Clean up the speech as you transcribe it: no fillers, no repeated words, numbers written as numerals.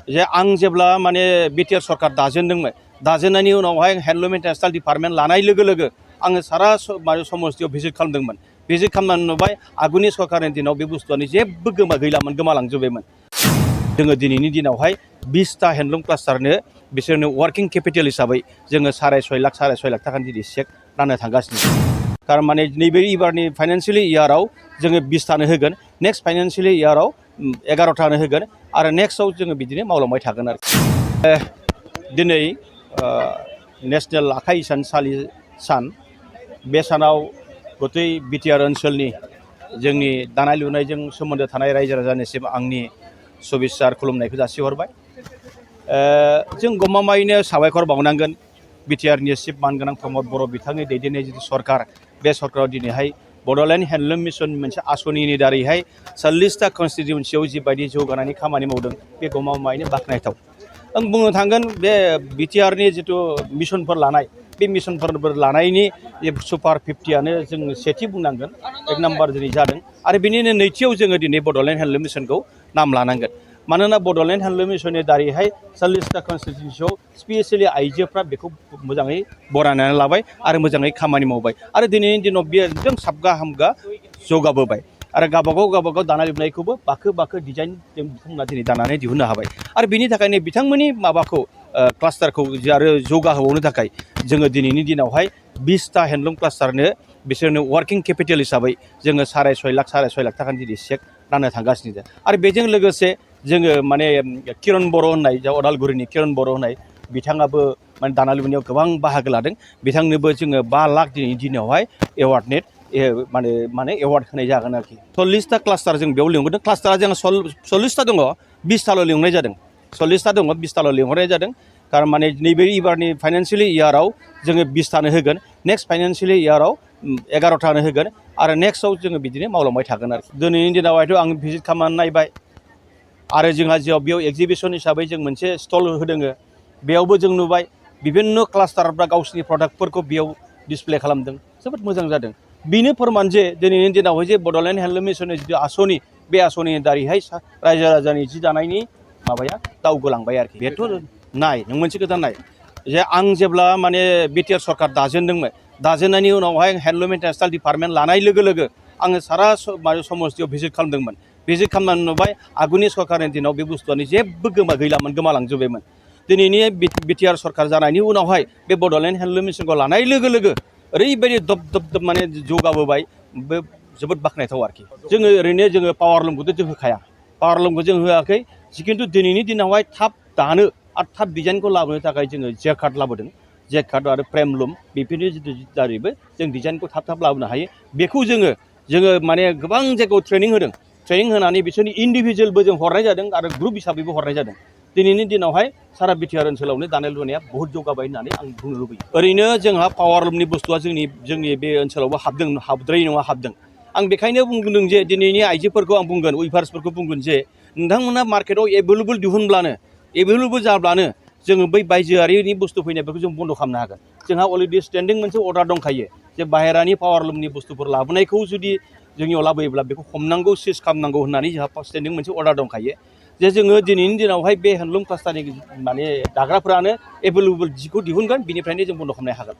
जे आं जेब्ला माने बिटिआर सरकार दाजेननायनि उनावहाय हेन्डलुम एन्ड टेक्सटाइल डिपार्टमेन्ट लानाय लोगो लोगो आङो सारा समस्तियाव भिजिट खालामदोंमोन। भिजिट खालामनानै नुबाय आगुनि सरकारनि दिनाव बे बुस्थुआनो जेबो गैलामोन, गोमालांजोब्बायमोन। जोङो दिनैनि दिनावहाय 20टा हेन्डलुम क्लास्टारनो बिसोरनो वार्किं केपिटेल हिसाबै जोङो 6.5 लाख थाखानि दिनै चेक राननो थांगासिनो। थारमाने नैबे इबारनि फाइनान्सियेल इयाराव जोङो 20टानो होगोन, नेक्स्ट फाइनान्सियेल इयाराव 11टानो होगोन आरो नेक्स्टआव जोङो बिदिनो मावलांबाय थागोन आरो। दिनै नेशनेल आखाइ हिसानसालि सान, बे सानाव गथै बिटिआर ओनसोलनि जोंनि दानाय लुनायजों सोमोन्दो थानाय रायजो राजानिसिम आंनि शुभेच्छा आरो खुलुमनायखौ जासिहरबाय। जों गमामायैनो साबायखर बावनांगोन बिटिआरनि चिफ मानगोनां प्रमद बर' बिथांनि दैदेननाय जिथु सरकार, बे सरकाराव दिनैहाय बड'लेण्ड हेन्डलुम मिशन मोनसे आसनिनि दारैहाय 40टा कनस्टिटिउन्सियाव जिबायदि जौगानायनि खामानि मावदों बे गमामायैनो बाख्नायथाव। आं बुंनो थांगोन बे बिटिआरनि जिथु मिशनफोर लानाय, बे मिशनफोर लानायनि सुपार 50आनो जों सेथि बुंनांगोन, 1 नाम्बार दिनै जादों आरो बिनिनो नैथियाव जोङो दिनै बड'लेण्ड हेन्डलुम मिशनखौ नाम लानांगोन। मानोना बड'लेण्ड हेन्डलुम मिशननि दारैहाय 40टा कनस्टिटिउन्सियाव स्पेसियेलि आइजोफ्रा बेखौ मोजाङै बरायनानै लाबाय आरो मोजाङै खामानि मावबाय आरो दिनैनि दिनाव बेयो एकदम साबगा हामगा जौगाबोबाय आरो गावबागाव दानाय लुनायखौबो बाखो डिजाइन जों बिथांमोना दिनै दानानै दिहुननो हाबाय आरो बिनि थाखायनो बिथांमोननि माबाखौ क्लास्टारखौ आरो जौगाहोबावनो थाखाय जोङो दिनैनि दिनावहाय 20टा हेन्डलुम क्लास्टारनो बिसोरनो वार्किं केपिटेल हिसाबै जोङो 6.5 लाख थाखानि दिनै चेक राननो थांगासिनो आरो बेजों लोगोसे जोङो माने किरण बर' होननाय जा अदालगुरिनि किरण बर' होननाय बिथाङाबो माने दानाय लुनायाव गोबां बाहागो लादों। बिथांनोबो जोङो 5 लाख दिनैनि दिनावहाय माने एवार्ड होनाय जागोन आरोखि। 40टा क्लास्टार जों बेयाव लिंहरदों। क्लास्टारा जोंहा 40टा दङ, 20टाल' लिंहरनाय जादों। 40टा दङ, 20टाल' लिंहरनाय जादों। थारमाने नैबे इबारनि फाइनान्सियेल इयाराव जोङो 20टानो होगोन, नेक्स्ट फाइनान्सियेल इयाराव 11टानो होगोन आरो नेक्स्टआव जोङो बिदिनो मावलांबाय थागोन आरोखि। दिनैनि दिनावहायथ' आं भिजिट खालामनानै नायबाय आरो जोंहा बेयाव एगजिबिसन हिसाबै जों मोनसे स्टल होदों, बेयावबो जों नुबाय बिभिन्न क्लास्टारफ्रा गावसिनि प्रडाक्टफोरखौ बेयाव डिसप्ले खालामदों, जोबोद मोजां जादों। बेनो फोरमान जे दिनैनि दिनावहाय जे बड'लेण्ड हेन्डलुम मिशननि जिथु आसनि, बे आसनिनि दारैहाय रायजो राजानि जि दानायनि माबाया दावगोलांबाय आरोखि। बेथ' नाय नों मोनसे खोथा नाय जे आं जेब्ला माने बिटिआर सरकार दाजेननायनि उनावहाय हेन्डलुम एन्ड टेक्सटाइल डिपार्टमेन्ट लानाय लोगो लोगो आङो सारा समस्तियाव भिजिट खालामदोंमोन। भिजिट खालामनानै नुबाय आगुनि सरकारनि दिनाव बे बुस्थुआनो जेबो गैलामोन, गोमालांजोब्बायमोन। दिनैनि बिटिआर सरकार जानायनि उनावहाय बे बड'लेण्ड हेन्डलुम मिशनखौ लानाय लोगो लोगो ओरैबायदि दब माने जौगाबोबाय, बे जोबोद बाख्नायथाव आरोखि। जोङो पावार लुमखौथ' जों होखाया, पावार लुमखौ जों होआखै। खिन्थु दिनैनि दिनावहाय थाब दानो आरो थाब डिजाइनखौ लाबोनो थाखाय जोङो जेकार्ड लाबोदों। जेकार्ड आरो फ्रेम लुम बेफोरनि जिथु दारैबो जों डिजाइनखौ थाब लाबोनो हायो। बेखौ जोङो माने गोबां जायगायाव ट्रेनिं होदों। ट्रेनिं होनानै बिसोरनि इन्डिभिजुवेलबो जों हरनाय जादों आरो ग्रुप हिसाबैबो हरनाय जादों। दिनैनि दिनावहाय सारा बिटिआर ओनसोलावनो दानाय लुनाया बहुत जौगाबाय होननानै आं बुंनो लुबैयो। ओरैनो जोंहा पावार लुमनि बुस्थुआ जोंनि बे ओनसोलावबो हाबद्रायै नङा, हाबदों। आं बेखायनो बुंदों जे दिनैनि आइजोफोरखौ आं बुंगोन, उइभार्सफोरखौ बुंगोन जे नोंथांमोना मार्केटआव एभेलेबल जाब्लानो जोङो बै बायजोआरिनि बुस्थु फैनायफोरखौ जों बन्द' खालामनो हागोन। जोंहा अलरेडि स्टेन्डिं मोनसे अर्डार दंखायो जे बाहेरानि पावार लुमनि बुस्थुफोर लाबोनायखौ जुदि जोंनियाव लाबोयोब्ला बेखौ हमनांगौ, सिज खालामनांगौ होननानै जोंहा स्टेन्डिं मोनसे अर्डार दंखायो जे जोङो दिनैनि दिनावहाय बे हेन्डलुम क्लास्टारनि माने दाग्राफोरानो एभेलेबल जिखौ दिहुनगोन, बिनिफ्रायनो जों बन्द' खालामनो हागोन।